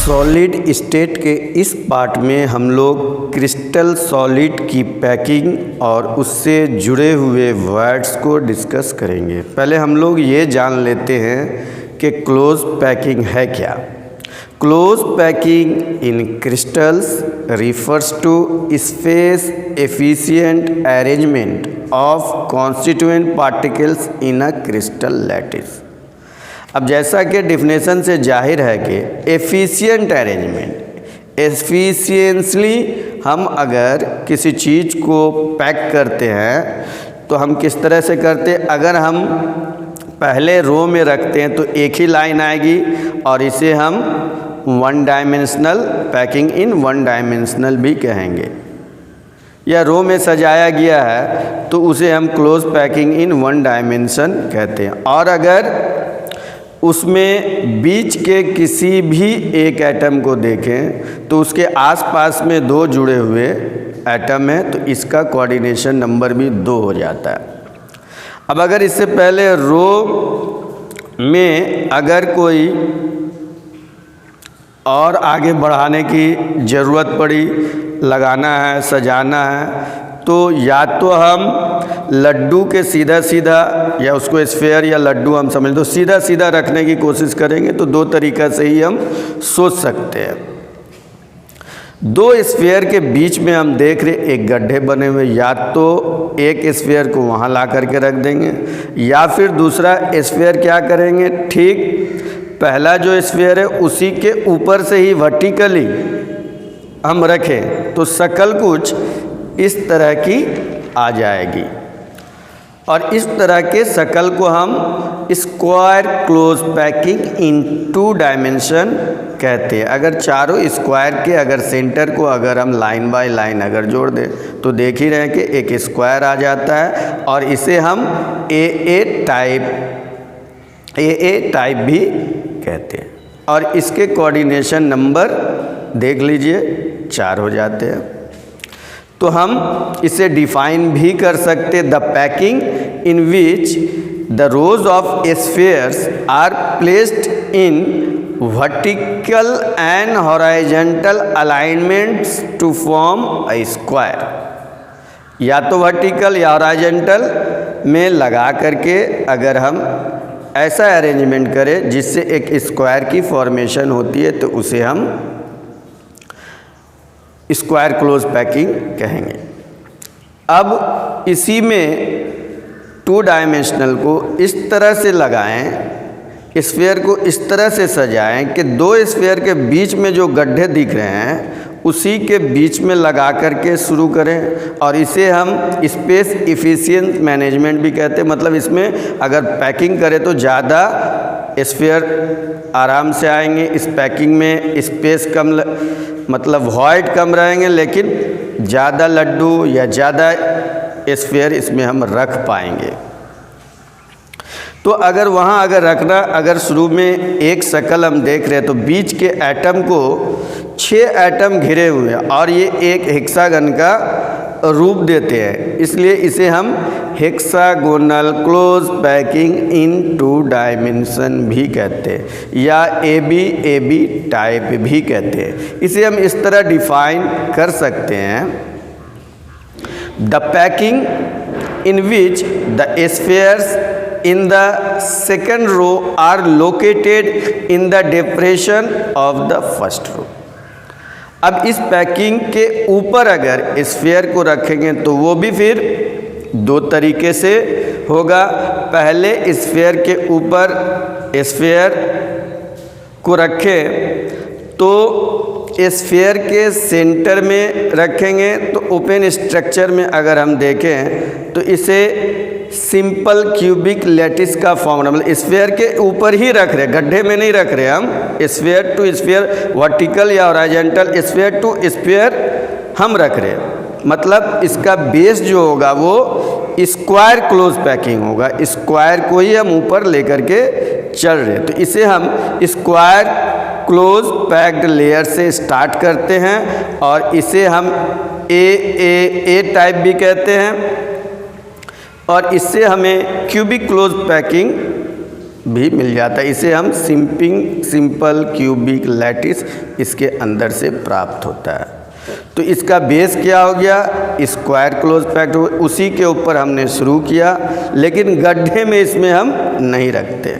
Solid state के इस part में हम लोग क्रिस्टल सॉलिड की पैकिंग और उससे जुड़े हुए वर्ड्स को डिस्कस करेंगे। पहले हम लोग ये जान लेते हैं कि क्लोज पैकिंग है क्या। Close packing in crystals refers to space efficient arrangement of constituent particles in a crystal lattice. अब जैसा कि डिफिनेशन से जाहिर है कि एफिशिएंट अरेंजमेंट, एफिशिएंटली हम अगर किसी चीज़ को पैक करते हैं तो हम किस तरह से करते हैं। अगर हम पहले रो में रखते हैं तो एक ही लाइन आएगी और इसे हम one dimensional packing in one dimensional भी कहेंगे। या रो में सजाया गया है तो उसे हम close packing in one dimension कहते हैं। और अगर उसमें बीच के किसी भी एक एटम को देखें तो उसके आसपास में दो जुड़े हुए एटम हैं तो इसका कोऑर्डिनेशन नंबर भी 2 हो जाता है। अब अगर इससे पहले रो में अगर कोई और आगे बढ़ाने की ज़रूरत पड़ी, लगाना है, सजाना है, तो या तो हम लड्डू के सीधा सीधा या उसको स्फेयर या लड्डू हम समझ तो सीधा सीधा रखने की कोशिश करेंगे तो 2 तरीक़ा से ही हम सोच सकते हैं। 2 स्फेयर के बीच में हम देख रहे एक गड्ढे बने हुए, या तो एक स्फेयर को वहाँ ला करके रख देंगे या फिर दूसरा स्फेयर क्या करेंगे, ठीक पहला जो स्फेयर है उसी के ऊपर से ही वर्टिकली हम रखें तो शक्ल कुछ इस तरह की आ जाएगी। और इस तरह के शक्ल को हम स्क्वायर क्लोज पैकिंग इन 2 डायमेंशन कहते हैं। अगर चारों स्क्वायर के अगर सेंटर को अगर हम लाइन बाय लाइन अगर जोड़ दें तो देख ही रहे हैं कि एक स्क्वायर आ जाता है और इसे हम ए टाइप भी कहते हैं। और इसके कोऑर्डिनेशन नंबर देख लीजिए 4 हो जाते हैं। तो हम इसे डिफाइन भी कर सकते, the packing in which the rows of spheres are placed in vertical and horizontal alignments to form a square. या तो वर्टिकल या हॉरिजॉन्टल में लगा करके अगर हम ऐसा अरेंजमेंट करें जिससे एक स्क्वायर की फॉर्मेशन होती है तो उसे हम स्क्वायर क्लोज पैकिंग कहेंगे। अब इसी में 2 डायमेंशनल को इस तरह से लगाएं, स्फेयर को इस तरह से सजाएं कि 2 स्फेयर के बीच में जो गड्ढे दिख रहे हैं उसी के बीच में लगा करके शुरू करें। और इसे हम स्पेस एफिशिएंट मैनेजमेंट भी कहते हैं। मतलब इसमें अगर पैकिंग करें तो ज़्यादा स्फेयर आराम से आएंगे, इस पैकिंग में स्पेस कम मतलब वॉइड कम रहेंगे, लेकिन ज़्यादा लड्डू या ज़्यादा स्फेयर इसमें हम रख पाएंगे। तो अगर वहाँ अगर रखना, अगर शुरू में एक शक्ल हम देख रहे हैं तो बीच के एटम को 6 एटम घिरे हुए हैं और ये एक हेक्सागन का रूप देते हैं, इसलिए इसे हम हेक्सागोनल क्लोज पैकिंग इन 2 डायमेंशन भी कहते हैं या ए बी टाइप भी कहते हैं। इसे हम इस तरह डिफाइन कर सकते हैं, the packing in which the spheres in the second row are located in the depression of the first row। अब इस पैकिंग के ऊपर अगर स्फेयर को रखेंगे तो वो भी फिर 2 तरीके से होगा। पहले स्फेयर के ऊपर स्फेयर को रखें तो स्फेयर के सेंटर में रखेंगे तो ओपन स्ट्रक्चर में अगर हम देखें तो इसे सिंपल क्यूबिक लैटिस का फॉर्म, मतलब स्फेयर के ऊपर ही रख रहे, गड्ढे में नहीं रख रहे हम, स्फेयर टू स्फेयर वर्टिकल या हॉरिजॉन्टल स्फेयर टू स्फेयर हम रख रहे। मतलब इसका बेस जो होगा वो स्क्वायर क्लोज पैकिंग होगा, स्क्वायर को ही हम ऊपर लेकर के चल रहे। तो इसे हम स्क्वायर क्लोज पैक्ड लेयर से स्टार्ट करते हैं और इसे हम ए टाइप भी कहते हैं। और इससे हमें क्यूबिक क्लोज पैकिंग भी मिल जाता है। इसे हम सिंपल क्यूबिक लैटिस इसके अंदर से प्राप्त होता है। तो इसका बेस क्या हो गया, स्क्वायर क्लोज पैक्ड, उसी के ऊपर हमने शुरू किया, लेकिन गड्ढे में इसमें हम नहीं रखते।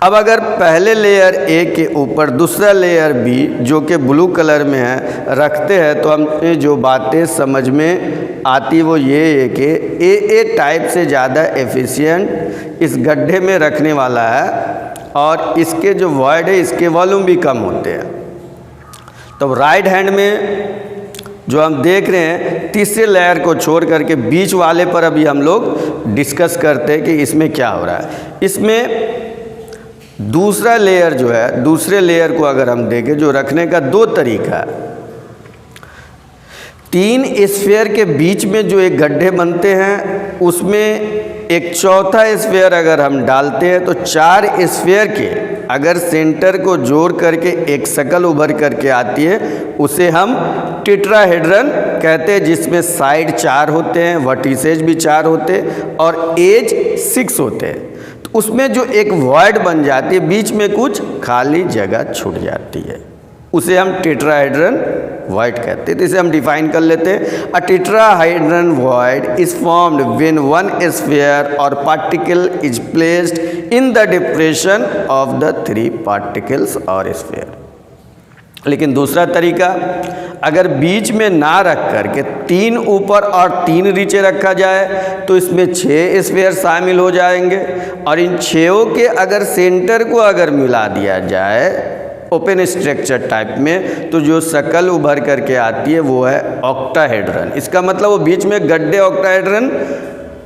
अब अगर पहले लेयर ए के ऊपर दूसरा लेयर बी जो कि ब्लू कलर में है रखते हैं, तो हमें जो बातें समझ में आती वो ये है कि ए टाइप से ज़्यादा एफिशिएंट इस गड्ढे में रखने वाला है और इसके जो वॉइड है इसके वॉल्यूम भी कम होते हैं। तो राइट हैंड में जो हम देख रहे हैं तीसरे लेयर को छोड़ करके बीच वाले पर अभी हम लोग डिस्कस करते हैं कि इसमें क्या हो रहा है। इसमें दूसरा लेयर जो है, दूसरे लेयर को अगर हम देखें जो रखने का दो तरीका है। 3 स्फीयर के बीच में जो एक गड्ढे बनते हैं उसमें एक चौथा स्फीयर अगर हम डालते हैं तो 4 स्फीयर के अगर सेंटर को जोड़ करके एक शक्ल उभर करके आती है उसे हम टेट्राहेड्रन कहते हैं, जिसमें साइड 4 होते हैं, वर्टिसेज भी 4 होते हैं और एज 6 होते हैं। तो उसमें जो एक वॉइड बन जाती है, बीच में कुछ खाली जगह छूट जाती है, उसे हम टेट्राहेड्रन वॉइड कहते हैं। तो इसे हम डिफाइन कर लेते हैं। A tetrahedron void is formed when one sphere or particle is placed in the depression of the 3 particles or sphere. लेकिन दूसरा तरीका, अगर बीच में ना रख करके 3 ऊपर और 3 नीचे रखा जाए तो इसमें 6 स्फीयर शामिल हो जाएंगे और इन 6 के अगर सेंटर को अगर मिला दिया जाए ओपन स्ट्रक्चर टाइप में, तो जो शक्ल उभर करके आती है वो है ऑक्टाहेड्रन। इसका मतलब वो बीच में गड्ढे ऑक्टाहेड्रन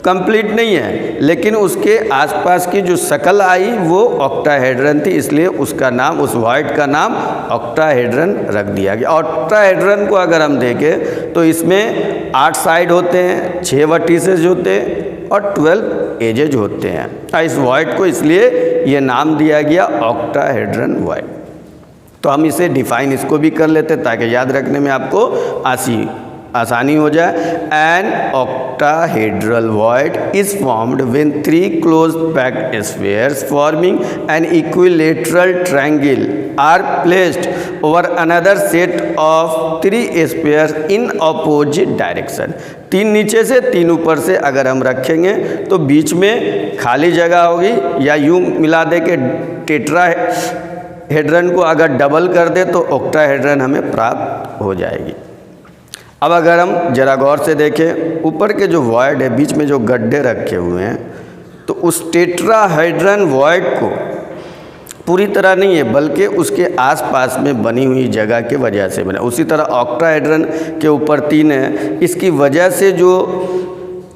कंप्लीट नहीं है, लेकिन उसके आसपास की जो शक्ल आई वो ऑक्टाहेड्रन थी, इसलिए उसका नाम, उस वॉइड का नाम ऑक्टाहेड्रन रख दिया गया। ऑक्टाहेड्रन को अगर हम देखें तो इसमें 8 साइड होते हैं, 6 वर्टिसेस होते हैं और 12 एजेज होते हैं। इस वॉइड को इसलिए ये नाम दिया गया ऑक्टाहेड्रन वॉइड। तो हम इसे डिफाइन इसको भी कर लेते ताकि याद रखने में आपको आसानी हो जाए। An octahedral void is formed when 3 close packed spheres forming an equilateral triangle are placed over another set of 3 spheres in opposite direction। 3 नीचे से 3 ऊपर से अगर हम रखेंगे तो बीच में खाली जगह होगी, या यूँ मिला दे के टेट्राहेड्रन को अगर डबल कर दे तो ऑक्टाहेड्रन हमें प्राप्त हो जाएगी। अब अगर हम जरा गौर से देखें ऊपर के जो वॉइड है, बीच में जो गड्ढे रखे हुए हैं, तो उस टेट्राहेड्रन वॉइड को पूरी तरह नहीं है बल्कि उसके आसपास में बनी हुई जगह के वजह से बना। उसी तरह ऑक्टाहेड्रन के ऊपर 3 है, इसकी वजह से जो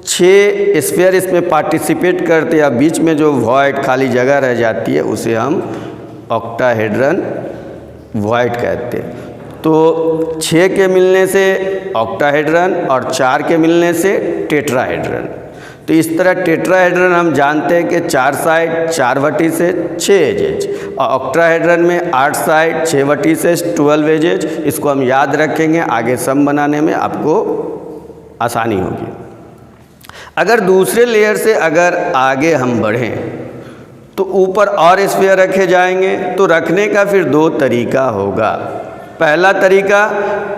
6 स्फीयर इसमें पार्टिसिपेट करते हैं, बीच में जो वॉइड खाली जगह रह जाती है उसे हम ऑक्टाहेड्रन वॉइड कहते हैं। तो 6 के मिलने से ऑक्टाहेड्रन और 4 के मिलने से टेट्राहेड्रन। तो इस तरह टेट्राहेड्रन हम जानते हैं कि 4 साइड 4 वर्टिसेस 6 एजेज, और ऑक्टाहेड्रन में 8 साइड 6 वर्टिसेस 12 एजेज। इसको हम याद रखेंगे, आगे सम बनाने में आपको आसानी होगी। अगर दूसरे लेयर से अगर आगे हम बढ़ें तो ऊपर और स्फीयर रखे जाएंगे, तो रखने का फिर 2 तरीका होगा। पहला तरीका,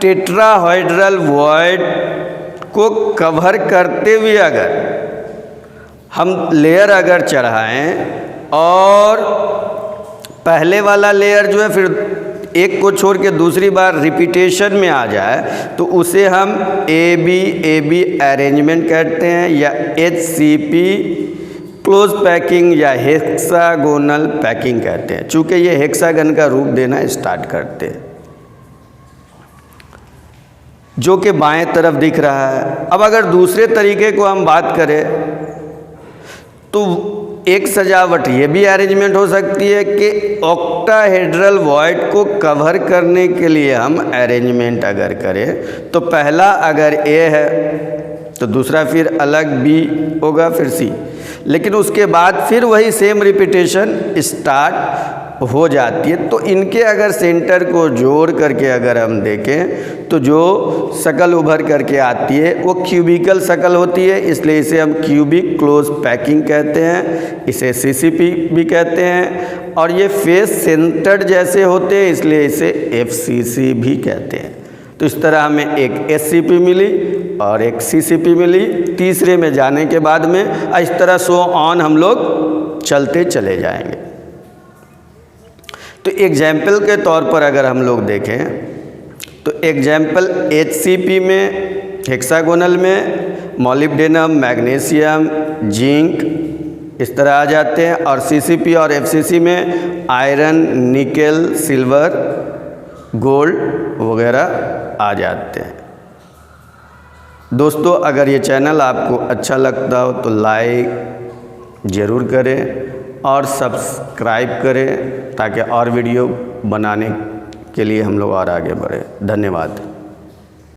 टेट्राहेड्रल वॉइड को कवर करते हुए अगर हम लेयर अगर चढ़ाएं और पहले वाला लेयर जो है फिर एक को छोड़ के दूसरी बार रिपीटेशन में आ जाए तो उसे हम ए बी अरेंजमेंट कहते हैं, या HCP क्लोज पैकिंग या हेक्सागोनल पैकिंग कहते हैं। चूँकि ये हेक्सागन का रूप देना स्टार्ट करते हैं, जो कि बाएं तरफ दिख रहा है। अब अगर दूसरे तरीके को हम बात करें तो एक सजावट ये भी अरेंजमेंट हो सकती है कि ऑक्टाहेड्रल वॉइड को कवर करने के लिए हम अरेंजमेंट अगर करें तो पहला अगर ए है तो दूसरा फिर अलग बी होगा, फिर सी, लेकिन उसके बाद फिर वही सेम रिपीटेशन स्टार्ट हो जाती है। तो इनके अगर सेंटर को जोड़ करके अगर हम देखें तो जो शक्ल उभर करके आती है वो क्यूबिकल शक्ल होती है, इसलिए इसे हम क्यूबिक क्लोज पैकिंग कहते हैं, इसे सीसीपी भी कहते हैं। और ये फेस सेंटर्ड जैसे होते हैं, इसलिए इसे एफसीसी भी कहते हैं। तो इस तरह हमें एक एससीपी मिली और एक सीसीपी मिली। तीसरे में जाने के बाद में इस तरह सो ऑन हम लोग चलते चले जाएंगे। तो एग्जाम्पल के तौर पर अगर हम लोग देखें तो एग्जाम्पल एचसीपी में हेक्सागोनल में मॉलिब्डेनम, मैग्नीशियम, जिंक इस तरह आ जाते हैं, और सीसीपी और एफसीसी में आयरन, निकेल, सिल्वर, गोल्ड वगैरह आ जाते हैं। दोस्तों, अगर ये चैनल आपको अच्छा लगता हो तो लाइक ज़रूर करें और सब्सक्राइब करें ताकि और वीडियो बनाने के लिए हम लोग और आगे बढ़े। धन्यवाद।